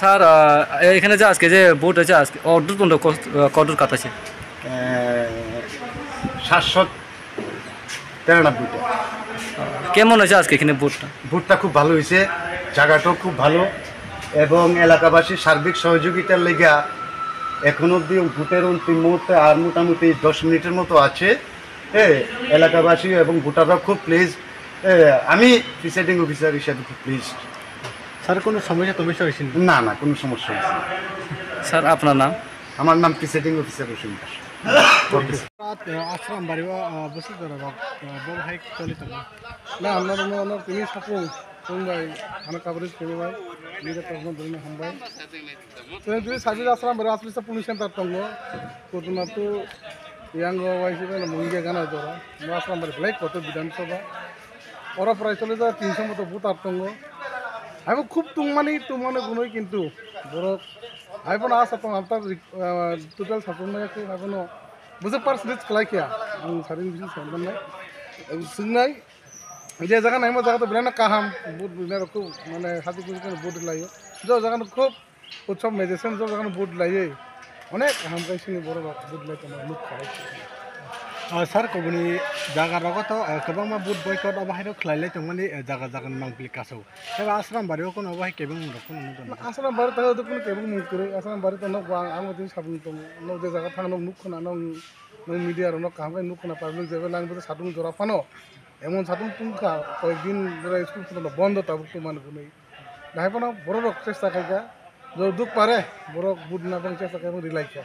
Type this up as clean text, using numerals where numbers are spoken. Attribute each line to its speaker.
Speaker 1: Sir এখানে যে আজকে যে ভোট হয়েছে আজকে অর্ডার পর্যন্ত কত কাটাছে?
Speaker 2: 793টা।
Speaker 1: কেমন হয়েছে আজকে এখানে ভোটটা?
Speaker 2: ভোটটা খুব ভালো হয়েছে, জায়গাটাও খুব ভালো এবং এলাকাবাসীর সার্বিক সহযোগিতার লেগা এখন অবধি ভোটের অন্তিম মুহূর্তে আর মোটামুটি 10 মিনিটের মতো আছে। এলাকাবাসী এবং ভোটাররা খুব প্লিজ, আমি প্রিসাইডিং অফিসার হিসাবে খুব প্লিজ।
Speaker 3: স্যার কোনো সমস্যা হয়েছে
Speaker 2: না না, কোনো সমস্যা হয়েছে না।
Speaker 1: স্যার আপনার নাম?
Speaker 2: আমার নাম প্রিসাইডিং অফিসার রসিম দাস।
Speaker 3: আশ্রম বাড়ি বসে ধরো বল হাইক চলিত না আপনার তিনি সাপু ভাই আমার কাবরেজ করে ভাই নিজে তখন ধরে হামবাই তুমি সাজিদ আশ্রম বাড়ি আসলে পুলিশ সেন্টার তঙ্গ কতনা তো ইয়াং ওয়াইসি মহিলা গানা ধরা আশ্রম বাড়ি ফ্লাই কত বিধানসভা ওরা প্রায় চলে যায় 300 মতো বুথ আর তঙ্গ আমি খুব তুমানে গুণই কিন্তু বড় আইফোন আসা তো আপনার টোটাল সাপোর্ট নাই এখনো বুঝে পার্সেন্টেজ খেলাইখিয়া आं सारिन बिसिन साननाय सोंनाय जे जागा नायमा जागा तो बिराद काहाम बुट बिना को माने हाथि कुछ बुट लायो जो जागा खूब उत्सव मेजेसन जो जागा बुट लायो अनेक हाम गायसिनि बर' बुट लायतो मुख खाय सर कबनि जागा रगत गोबां बुट बयकट अबाहाय खलायलाय तंमानि जागा जागा नांप्लि कासौ एबा आश्रम बारियाव कोन अबाहाय केबं रखन नुदों आश्रम बारि ताव तो कोन केबं मुकरे आश्रम बारि त नक आं मते साबुन तो न जे जागा थांनो मुख खोना नों मिडिया रनो कामगाय नुख खोना पाबल जेबे लांबो सादुं जरा फानो एमन सादुं तुंखा कयदिन जरा स्कुल फोनो बन्द ताबुक तो मान गुनै दाहायपना बर' रक चेष्टा खायगा जो दुख पारे बर' बुट ना बं चेष्टा खायबो रिलायखा